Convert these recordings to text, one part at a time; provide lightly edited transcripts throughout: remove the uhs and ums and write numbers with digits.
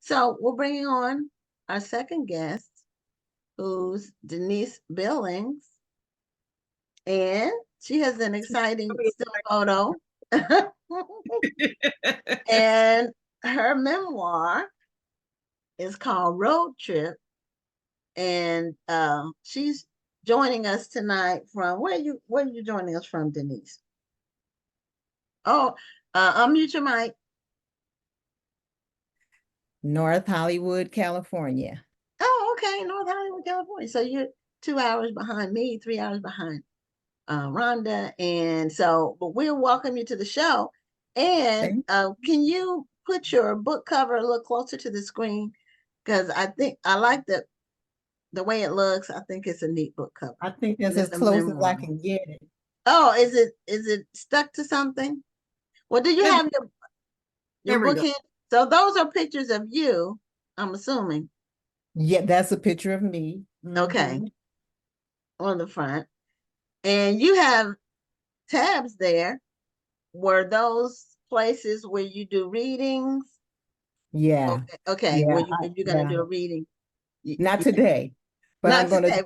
So we're bringing on our second guest, who's Denise Billings, and she has an exciting still photo. And her memoir is called Road Trip, and she's joining us tonight from where are you joining us from, Denise? Oh, unmute your mic. North Hollywood, California. Oh, okay, North Hollywood, California. So you're 2 hours behind me, 3 hours behind Rhonda, and so but we'll welcome you to the show. And can you put your book cover a little closer to the screen? Because I think I like the way it looks. I think it's a neat book cover. I think that's as close as I can get it. Oh, is it stuck to something? Well, do you have your book here? So those are pictures of you, I'm assuming. Yeah, that's a picture of me. Okay. On the front. And you have tabs there. Were those places where you do readings? Yeah. Okay. Yeah, If you're gonna do a reading. Not today, but Not I'm gonna today,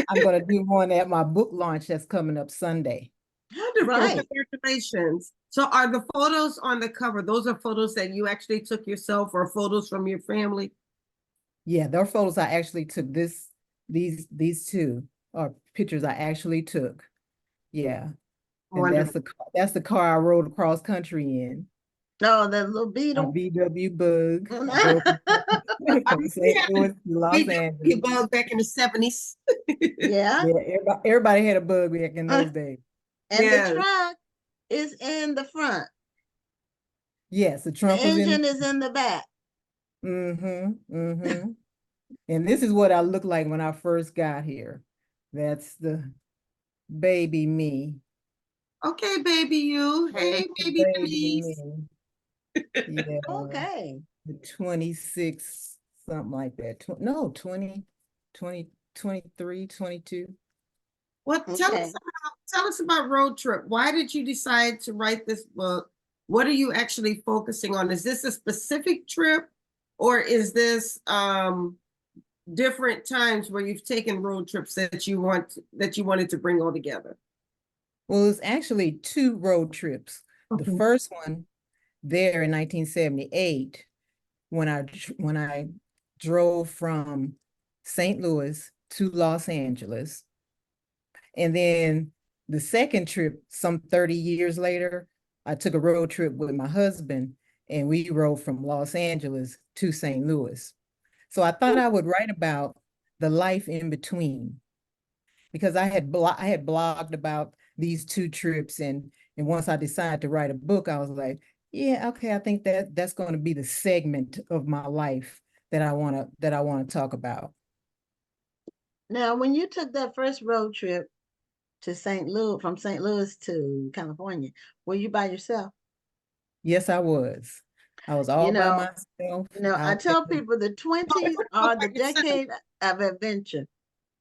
I'm gonna do one at my book launch that's coming up Sunday. Wonderful. Right. Congratulations. So are the photos on the cover, those are photos that you actually took yourself or photos from your family? Yeah, they're photos I actually took. These two are pictures I actually took. Yeah. And that's the car I rode across country in. Oh, that little Beetle. A VW Bug. From St. Louis to Los Angeles. Bug back in the 70s. Yeah. Yeah, everybody had a bug back in those days. And the trunk is in the front. Yes, the trunk the engine is in the back. And this is what I looked like when I first got here. That's the baby me. Okay, baby you. Hey, baby me. Yeah. Okay. 26, something like that. No, 20, 23, 22. Well, tell us about Road Trip. Why did you decide to write this book? What are you actually focusing on? Is this a specific trip, or is this different times where you've taken road trips that you wanted to bring all together? Well, it's actually 2 road trips. The first one there in 1978, when I drove from St. Louis to Los Angeles. And then the second trip, some 30 years later, I took a road trip with my husband and we rode from Los Angeles to St. Louis. So I thought I would write about the life in between, because I had blogged about these 2 trips, and once I decided to write a book, I was like, yeah, okay, I think that's going to be the segment of my life that I want to talk about. Now, when you took that first road trip to St. Louis, from St. Louis to California, were you by yourself? Yes, I was. I was all by myself. I tell people the 20s are the decade of adventure.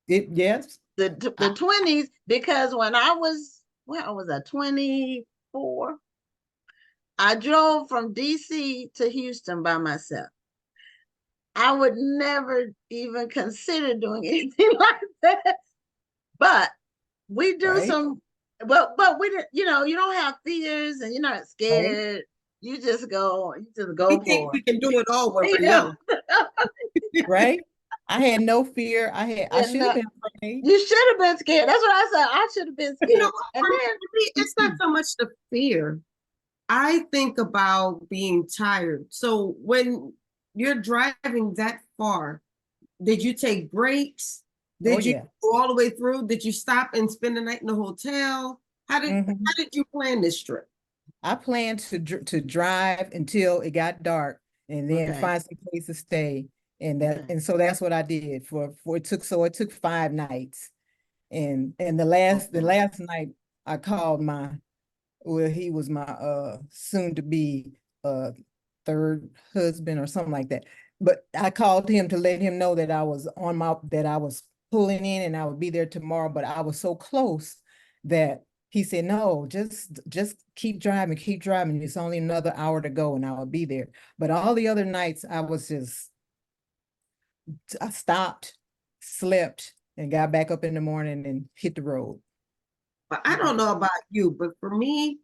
Yes. The 20s, because when I was, where was I, 24? I drove from DC to Houston by myself. I would never even consider doing anything like that. But we do but we didn't, you don't have fears and you're not scared. Right. You just go we think we can do it all when we're young. Right? I had no fear. I should have been afraid. You should have been scared. That's what I said. I should have been scared. It's not so much the fear. I think about being tired. So when you're driving that far, did you take breaks? Did you go all the way through? Did you stop and spend the night in the hotel? How did you plan this trip? I planned to drive until it got dark and then find some place to stay. And so that's what I did it took 5 nights. And the last night I called he was my soon to be third husband or something like that. But I called him to let him know that I was pulling in and I would be there tomorrow, but I was so close that he said, no, just keep driving. It's only another hour to go and I will be there. But all the other nights I was just I stopped, slept, and got back up in the morning and hit the road. But I don't know about you, but for me,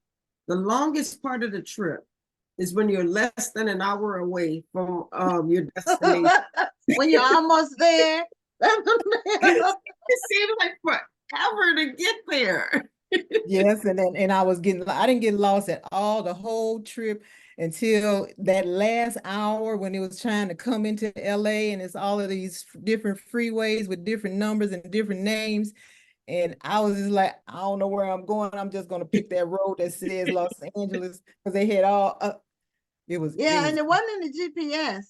the longest part of the trip is when you're less than an hour away from your destination. When you're almost there. It seems like forever to get there. Yes, and I didn't get lost at all the whole trip until that last hour when it was trying to come into LA, and it's all of these different freeways with different numbers and different names. And I was just like, I don't know where I'm going. I'm just gonna pick that road that says Los Angeles, because they had all Yeah, and it wasn't in the GPS.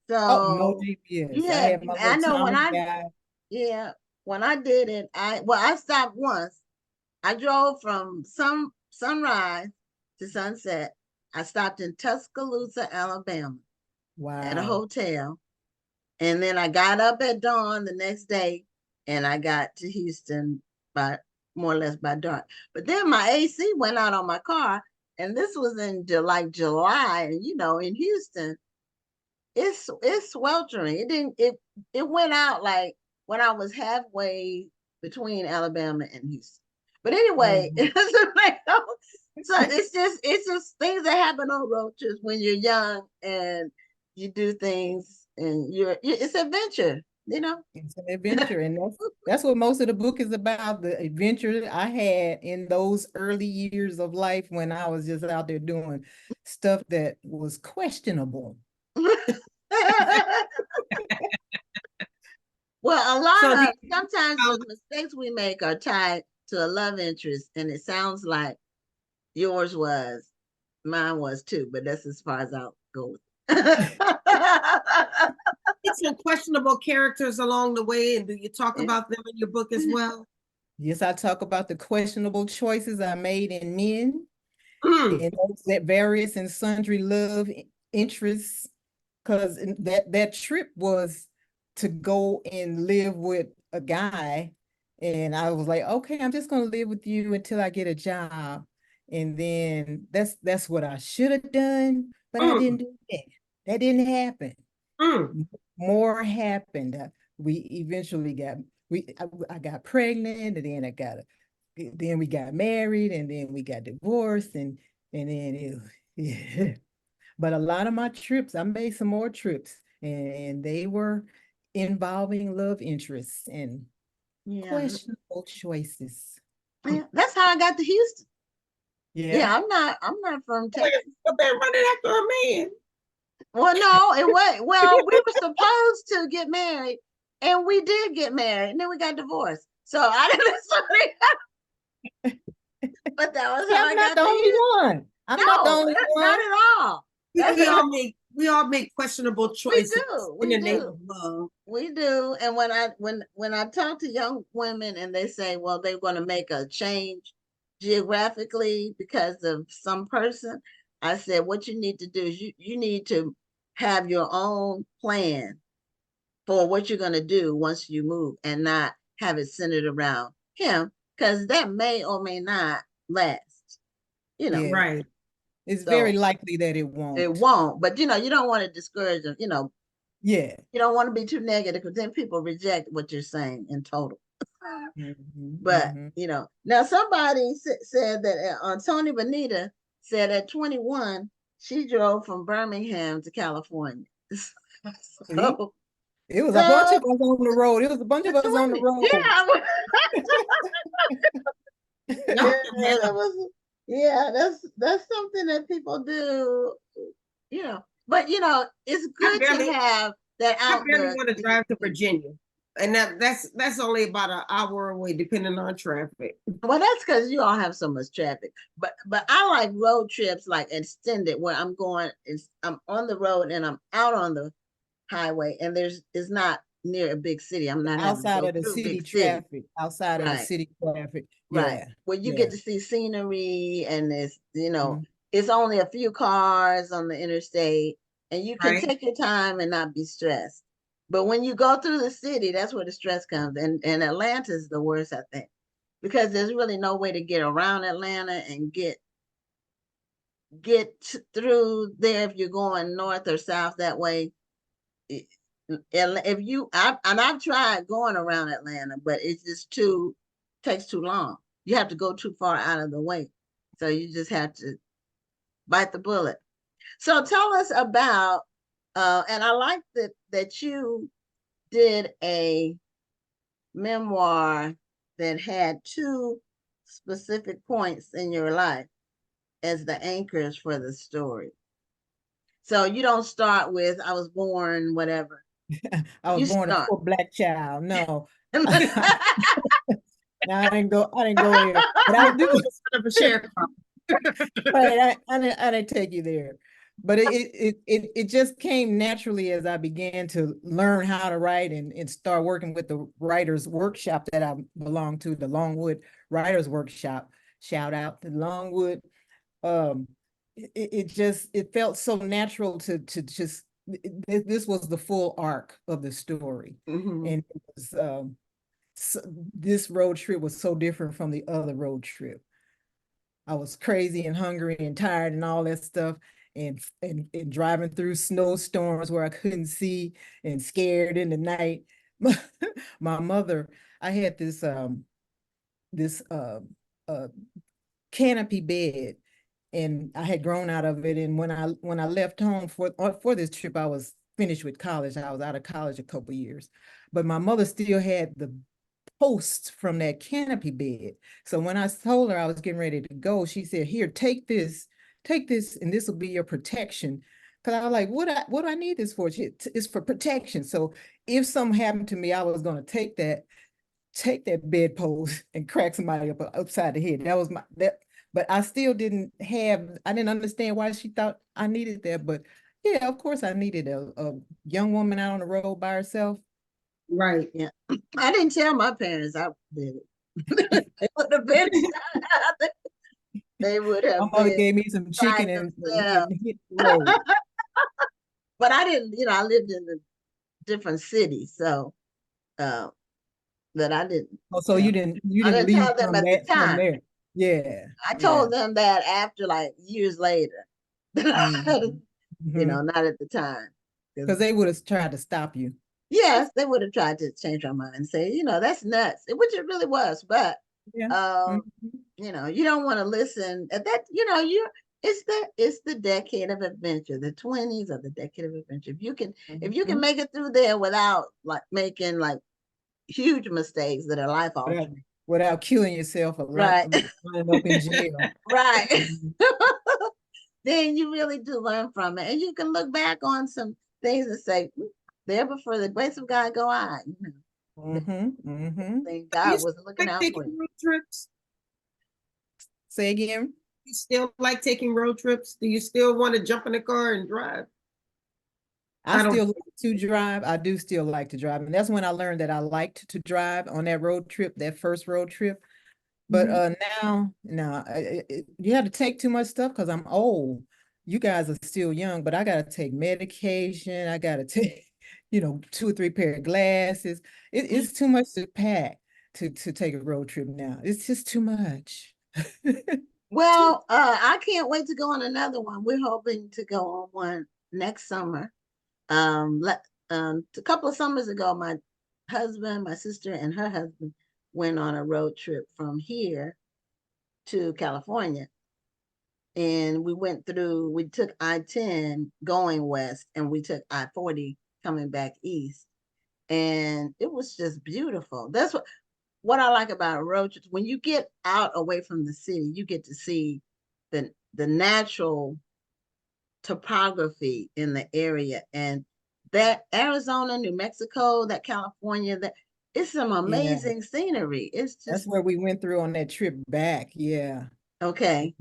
oh, no So you GPS. I had, had my I little know when Tommy I, guy. yeah, when I did it, I stopped once. I drove from sunrise to sunset. I stopped in Tuscaloosa, Alabama at a Wow. hotel. And then I got up at dawn the next day and I got to Houston by more or less by dark. But then my AC went out on my car. And this was in July. And in Houston, it's sweltering. It went out like when I was halfway between Alabama and Houston. But anyway, Mhm. so it's just things that happen on road trips when you're young and you do things and it's adventure, It's an adventure, and that's what most of the book is about, the adventure I had in those early years of life when I was just out there doing stuff that was questionable. Well, So sometimes the mistakes we make are tied to a love interest, and it sounds like yours was, mine was too, but that's as far as I'll go with it. it's some questionable characters along the way, and do you talk about them in your book as well? Yes, I talk about the questionable choices I made in men, Mm, and those that various and sundry love interests, because that trip was to go and live with a guy, and I was like, okay, I'm just gonna live with you until I get a job, and then that's what I should have done, but I didn't mm, do that. That didn't happen. mm. More happened. We eventually I got pregnant, and then we got married, and then we got divorced, and then yeah. But a lot of my trips, I made some more trips, and they were involving love interests and Yeah, questionable choices. yeah, that's how I got to Houston. Yeah. Yeah, I'm not from Texas. You've been running after a man. Well, no, it was well, we were supposed to get married, and we did get married, and then we got divorced. So I didn't necessarily, but that was See, how I'm I not got the to only Houston. one. I'm not the No, only not one. at all. That's We all make questionable we choices do, in we the name of do. love. We do. And when I talk to young women and they say, well, they're going to make a change geographically because of some person, I said, what you need to do is you need to have your own plan for what you're going to do once you move and not have it centered around him because that may or may not last, you know. Yeah, Right. it's very So likely that it it won't. won't, but you don't want to discourage them, Yeah. you don't want to be too negative because then people reject what you're saying in total. Mhm, But mhm. now somebody said that Tony Bonita said at 21 she drove from Birmingham to California. See, so, it was a bunch so of us on the road. It was a bunch of at us on the 20, road. yeah, Y'all yeah, can have that was yeah. That's something that people do, you know. But it's I good to barely have that I barely outlook. want to drive to Virginia. And that's only about an hour away, depending on traffic. Well, that's because you all have so much traffic. But I like road trips like extended where I'm on the road and I'm out on the highway and it's not near a big city. I'm not having to Outside go of the through city big city. traffic, outside of the Right, city traffic. right. Yeah, Where you yeah. get to see scenery and Mhm. it's only a few cars on the interstate and you can Right. take your time and not be stressed. But when you go through the city, that's where the stress comes. And Atlanta is the worst, I think, because there's really no way to get around Atlanta and get through there if you're going north or south that way. if you, I've tried going around Atlanta, but it's just takes too long. You have to go too far out of the way. So you just have to bite the bullet. So tell us about, and I like that you did a memoir that had two specific points in your life as the anchors for the story. So you don't start with I was born whatever. I was You born a start. poor black child. No. No, I didn't go there. But I do. Of a sharecropper. Right, I didn't take you there. But it just came naturally as I began to learn how to write and start working with the writers workshop that I belong to, the Longwood Writers Workshop. Shout out to Longwood. Um, it felt so natural to just this was the full arc of the story. Mhm. And it was so, this road trip was so different from the other road trip. I was crazy and hungry and tired and all that stuff. And driving through snowstorms where I couldn't see and scared in the night. My mother, I had this uh canopy bed, and I had grown out of it. And when I left home for this trip, I was finished with college. I was out of college a couple years, but my mother still had the posts from that canopy bed. So when I told her I was getting ready to go, she said, "Here, take this, and this will be your protection." Because I was like, what do I need this for? It's for protection. So if something happened to me, I was going to take that bedpost and crack somebody upside the head. That was my that. But I didn't understand why she thought I needed that. But yeah, of course I needed a young woman out on the road by herself. Right. Yeah. I didn't tell my parents I did it. They would have been they would My have mother been gave me some trying chicken themselves. and hit the road. But I didn't, I lived in a different city, so uh that I didn't Oh, so tell. you I didn't didn't leave tell them at the from time. there. Yeah, I yeah. told them that after like years later. Mm-hmm. Mm-hmm. Not at the time. Because they would have tried to stop you. Yes, they would have tried to change our mind and say, that's nuts, which it really was. But Yeah. um, Mm-hmm. you don't want to listen at that, it's the decade of adventure. The 20s are the decade of adventure. If you can Mm-hmm. make it through there without like making like huge mistakes that are life Without, altering. without killing yourself or Right. lining up in jail. Right. Mhm. Then you really do learn from it. And you can look back on some things and say, there before the grace of God go I. Mm-hmm. Mm-hmm. Think Do you God still was looking like out for taking you. road trips? Say again. You still like taking road trips? Do you still want to jump in the car and drive? I I don't. still like to drive. I do still like to drive. And that's when I learned that I liked to drive on that road trip, that first road trip. But Mhm. now, no, you have to take too much stuff because I'm old. You guys are still young, but I got to take medication. I got to take, 2 or 3 pair of glasses. It's too much to pack to take a road trip now. It's just too much. Well, I can't wait to go on another one. We're hoping to go on one next summer. A couple of summers ago, my husband, my sister, and her husband went on a road trip from here to California. And we took I-10 going west, and we took I-40 coming back east. And it was just beautiful. That's what I like about road trips. When you get out away from the city, you get to see the natural topography in the area, and that Arizona, New Mexico, that California, that it's some Yeah, amazing scenery. It's that's just where we went through on that trip back. Yeah. okay.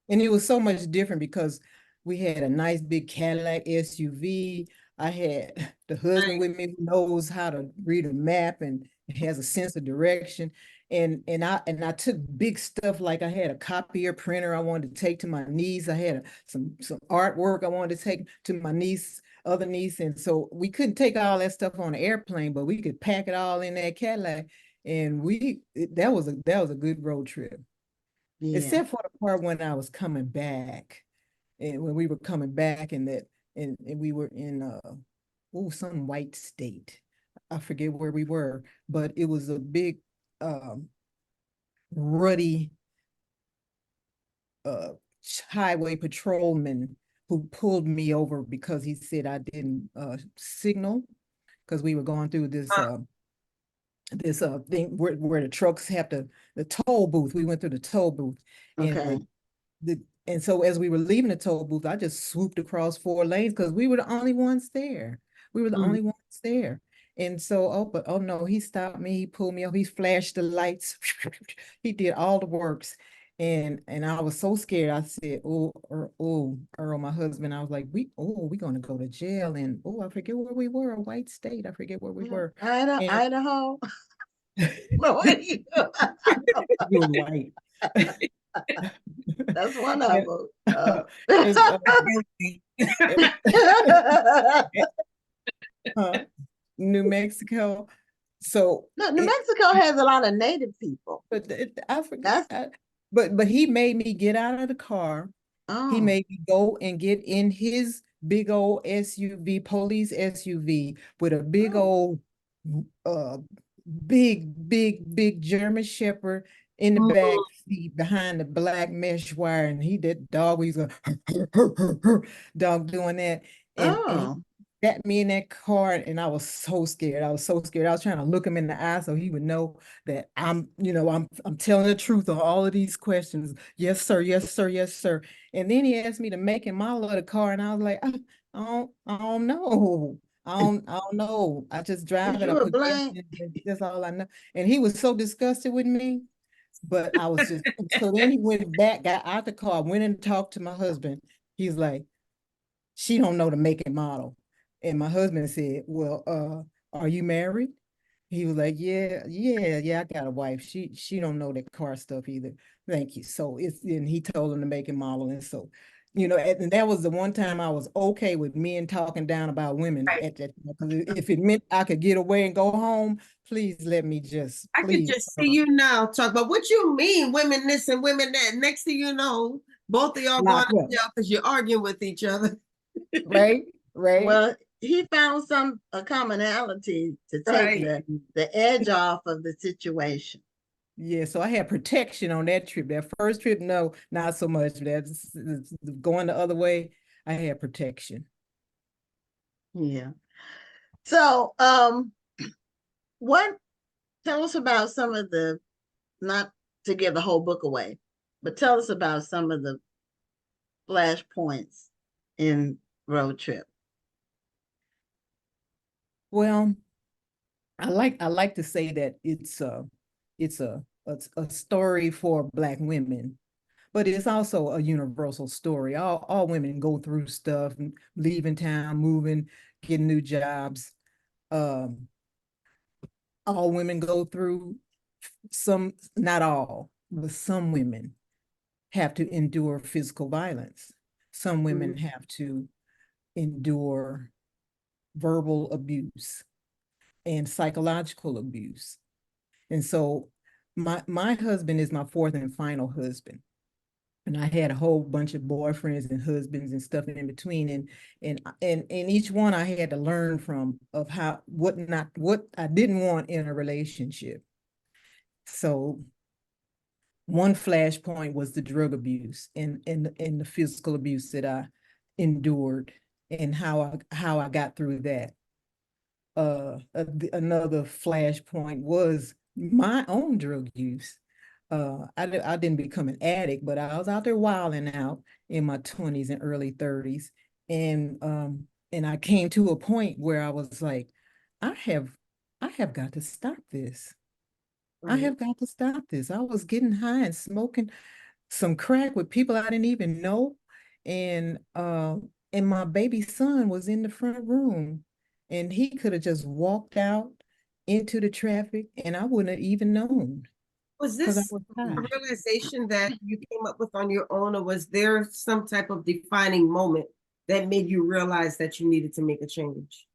And it was so much different because we had a nice big Cadillac SUV. I had the husband Nice. with me who knows how to read a map and has a sense of direction. And I took big stuff like I had a copier printer I wanted to take to my niece. I had some artwork I wanted to take to my other niece. And so we couldn't take all that stuff on an airplane, but we could pack it all in that Cadillac. And that was a good road trip, Yeah. except for the part when I was coming back, and when we were coming back, and we were in some white state. I forget where we were, but it was a big ruddy uh highway patrolman who pulled me over because he said I didn't signal, because we were going through this thing where the trucks have the toll booth. We went through the toll booth, and Okay. the and so as we were leaving the toll booth, I just swooped across 4 lanes because we were the only ones there. We were the Mm. only ones there. And so, but oh no, he stopped me, he pulled me up, he flashed the lights, he did all the works. And I was so scared. I said, Earl, my husband, I was like, we gonna go to jail. And I forget where we were, a white state. I forget where we were. And Idaho. Where you? you were white. That's one of And, them. and, New Mexico. So No, New Mexico has a lot of native people. but I forget. That's But he made me get out of the car. He oh made me go and get in his big old SUV, police SUV, with a big oh old, uh, big German Shepherd in the back Mm. seat behind the black mesh wire, and he that dog, he's going dog doing that, and he oh. got me in that car, and I was so scared. I was so scared. I was trying to look him in the eye so he would know that I'm telling the truth on all of these questions. Yes, sir. Yes, sir. Yes, sir. And then he asked me to make and model of the car, and I was like, I don't know. I don't know. I just Is drive it. I you a put gas blank? in it. That's all I know. And he was so disgusted with me. But I was just, so then he went back, got out the car, went and talked to my husband. He's like, she don't know the make and model. And my husband said, well, are you married? He was like, yeah, I got a wife. She don't know that car stuff either. Thank you. So and he told him to make and model. And so, and that was the one time I was okay with men talking down about women Right. at that, because if it meant I could get away and go home, please let me just, I could please. just see you now talk about what you mean, women this and women that. Next thing you know, both of y'all going Lock to up. jail because you're arguing with each other. Right, right. Well, he found a commonality to take Right. the edge off of the situation. Yeah, so I had protection on that trip. That first trip, no, not so much. That's going the other way. I had protection. Yeah. So, what tell us about some of the, not to give the whole book away, but tell us about some of the flashpoints in Road Trip. Well, I like to say that it's a story for Black women, but it's also a universal story. All women go through stuff, leaving town, moving, getting new jobs. Um, all women go through some, not all, but some women have to endure physical violence. Some Mhm. women have to endure verbal abuse and psychological abuse. And so my husband is my fourth and final husband. And I had a whole bunch of boyfriends and husbands and stuff in between. And each one I had to learn from, of how, what I didn't want in a relationship. So one flashpoint was the drug abuse and the physical abuse that I endured, and how I got through that. Another flashpoint was my own drug use. I didn't become an addict, but I was out there wilding out in my 20s and early 30s. And I came to a point where I was like, I have I have got to stop this. I Right. have got to stop this. I was getting high and smoking some crack with people I didn't even know. And and my baby son was in the front room, and he could have just walked out into the traffic and I wouldn't have even known, Was because I this was a high. realization that you came up with on your own, or was there some type of defining moment that made you realize that you needed to make a change?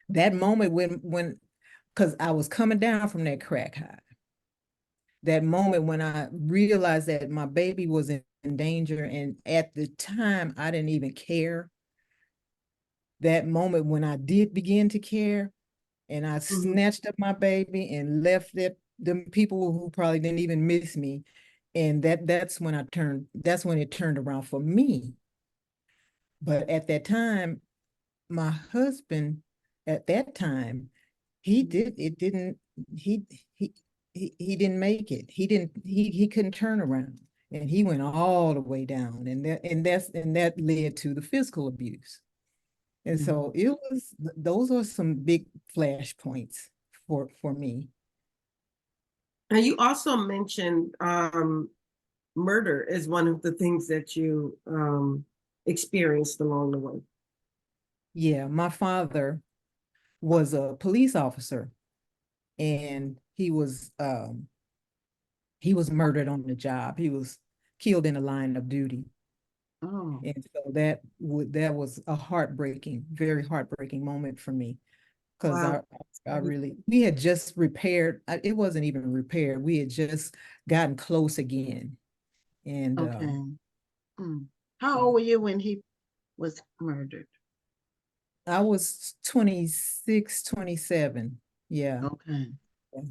That moment when because I was coming down from that crack high. That moment when I realized that my baby was in danger, and at the time I didn't even care. that moment when I did begin to care, and I snatched up my baby and left them people who probably didn't even miss me. And that's when that's when it turned around for me. But at that time, my husband at that time, he did it didn't he he he didn't make it. He couldn't turn around. And he went all the way down. And that led to the physical abuse. And so it was those are some big flashpoints for me. And you also mentioned murder as one of the things that you experienced along the way. Yeah, my father was a police officer, and he was murdered on the job. He was killed in the line of duty. Oh, And so that was a heartbreaking, very heartbreaking moment for me, because Wow. I really we had just repaired. It wasn't even repaired. We had just gotten close again, and okay. How old were you when he was murdered? I was 26, 27. Yeah. Okay.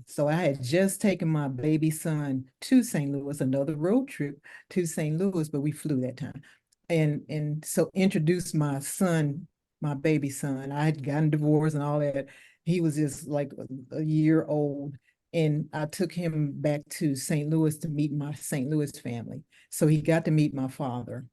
So I had just taken my baby son to St. Louis, another road trip to St. Louis, but we flew that time. And so introduced my son, my baby son. I had gotten divorced and all that. He was just like a year old. And I took him back to St. Louis to meet my St. Louis family. So he got to meet my father.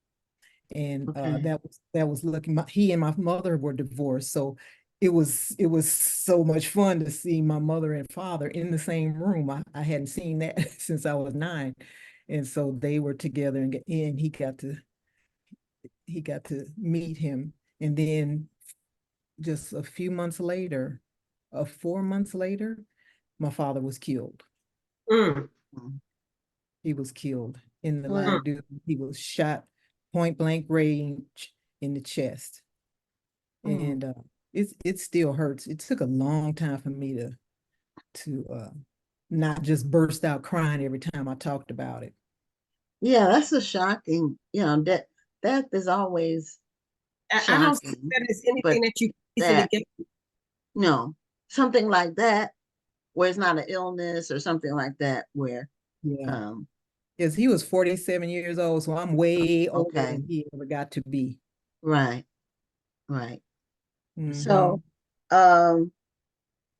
And Okay. that was lucky. He and my mother were divorced, so it was so much fun to see my mother and father in the same room. I hadn't seen that since I was 9, and so they were together, and he got to meet him, and then just a few months later, 4 months later, my father was killed. Mm. Mm. He was killed in the line Well, of duty. He was shot point blank range in the chest. mm. And it still hurts. It took a long time for me to not just burst out crying every time I talked about it. Yeah, that's a shocking, death is always I don't see shocking, that as anything but that you easily that, get. no, something like that where it's not an illness or something like that where, Yeah, um, because he was 47 years old, so I'm way older okay, than he ever got to be. right, right. So, Hmm. um,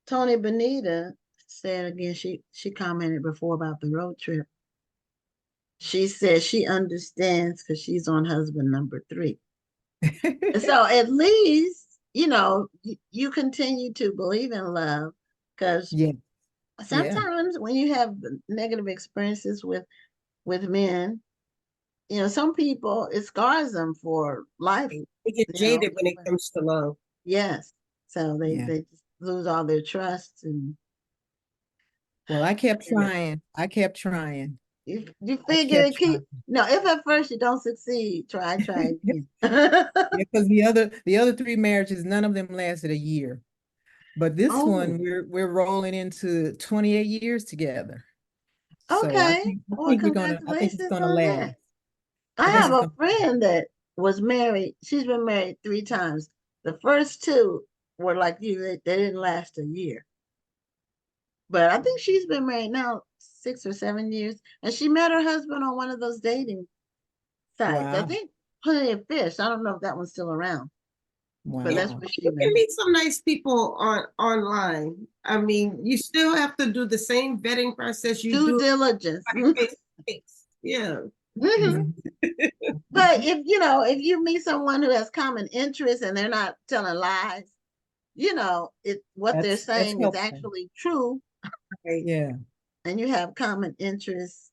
Tony Benita said again, she commented before about the road trip. She says she understands because she's on husband number 3. And so at least, you continue to believe in love because Yeah, yeah, sometimes when you have negative experiences with men, some people it scars them for life, They get jaded when it comes to love. yes. So they yeah. they just lose all their trust and Well, I kept and trying. I kept trying. you I figure kept it keep trying. no, if at first you don't succeed, try again. Yeah, because the other 3 marriages, none of them lasted a year. But this one, Oh, we're rolling into 28 years together. So okay. I Well, think I think it's congratulations gonna on that. last. I I think have it's a gonna. friend that was married. She's been married 3 times. The first 2 were like you, they didn't last a year. But I think she's been married now 6 or 7 years. And she met her husband on one of those dating sites. I Wow, think Plenty of Fish. I don't know if that one's still around, but Yeah, that's wow. where she you can met. meet some nice people online. I mean, you still have to do the same vetting process you Due do diligence. face to face. Yeah. Mhm. Mhm. But if you meet someone who has common interests and they're not telling lies, what they're That's saying is helpful. actually true, Right. Yeah. and you have common interests,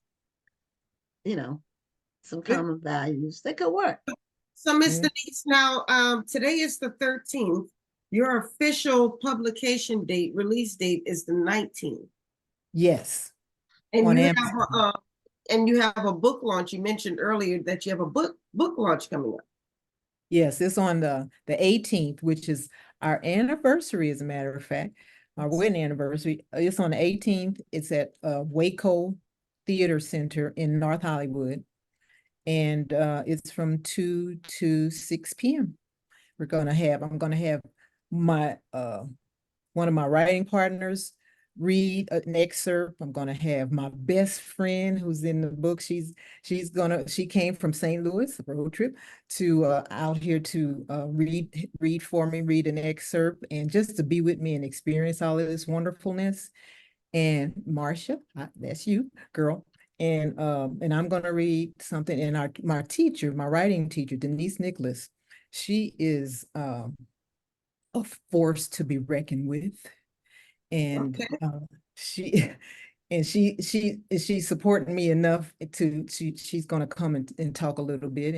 you know, some common values, they could work. So, Miss Yeah. Denise, now today is the 13th. Your official publication date, release date is the 19th. Yes. And On you have Amazon. a book launch. You mentioned earlier that you have a book launch coming up. Yes, it's on the 18th, which is our anniversary, as a matter of fact, our wedding anniversary. It's on the 18th. It's at Waco Theater Center in North Hollywood, and it's from 2 to 6 p.m. I'm gonna have my one of my writing partners read an excerpt. I'm gonna have my best friend who's in the book. She came from St. Louis, a road trip, to out here to read for me, read an excerpt, and just to be with me and experience all of this wonderfulness. And Marcia, that's you, girl. And I'm gonna read something. And my teacher, my writing teacher, Denise Nicholas, she is a force to be reckoned with. And Okay. she and she's supporting me enough to she's gonna come and talk a little bit.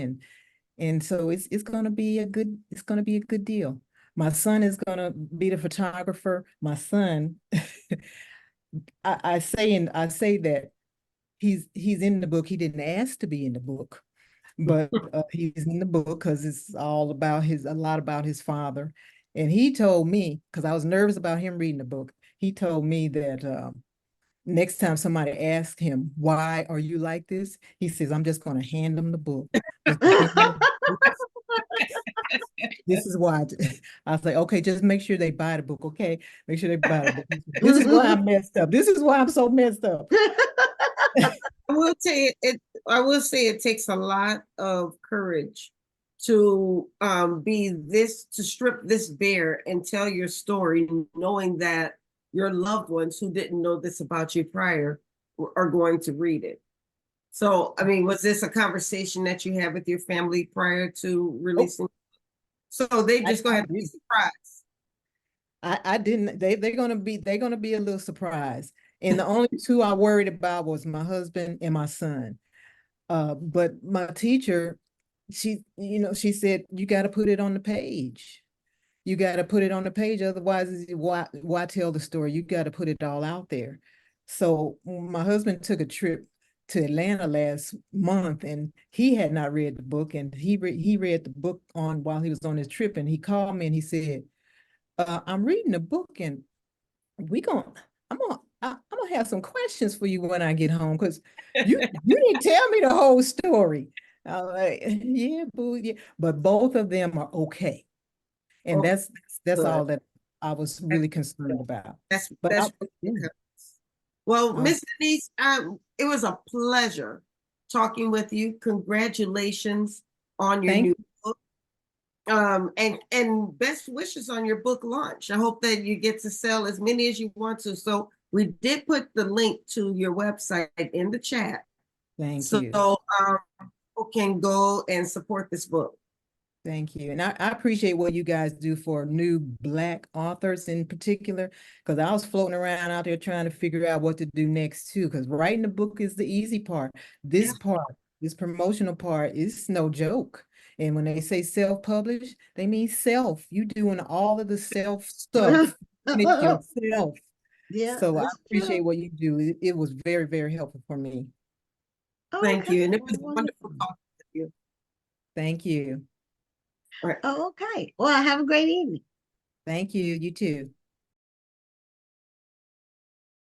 And so it's gonna be a good deal. My son is gonna be the photographer. My son, I say that he's in the book. He didn't ask to be in the book, but he's in the book because it's a lot about his father. And he told me, because I was nervous about him reading the book, he told me that next time somebody asked him, why are you like this? He says, I'm just going to hand them the book. This is why. I was like, okay, just make sure they buy the book. Okay, make sure they buy the book. This is why I'm messed up. This is why I'm so messed up. I will say I will say it takes a lot of courage to to strip this bare and tell your story, knowing that your loved ones who didn't know this about you prior are going to read it. So, I mean, was this a conversation that you had with your family prior to releasing? So they just go ahead and be surprised. I didn't. They're gonna be a little surprised. And the only two I worried about was my husband and my son. But my teacher, she said, you got to put it on the page. You got to put it on the page. Otherwise, why tell the story? You got to put it all out there. So my husband took a trip to Atlanta last month, and he had not read the book, and he read the book on while he was on his trip, and he called me and he said, I'm reading the book, and we gonna I'm gonna have some questions for you when I get home, because you didn't tell me the whole story. I was like, yeah, boo, yeah. But both of them are okay. And Okay, that's good. all that I was really concerned about. But That's really good. Well, I, Miss Denise, it was a pleasure talking with you. Congratulations on your thank new book. And best wishes on your book launch. I hope that you get to sell as many as you want to. So we did put the link to your website in the chat. thank So you. people can go and support this book. Thank you. And I appreciate what you guys do for new Black authors in particular, because I was floating around out there trying to figure out what to do next too, because writing the book is the easy part. This part, this promotional part, is no joke. And when they say self-publish, they mean self. You doing all of the self stuff in it yourself. Yeah, So I that's appreciate true. what you do. It was very, very helpful for me. Thank Okay, you. And it was well, wonderful wonderful. talking with you. Thank you. All right. Oh, okay. Well, have a great evening. Thank you. You too.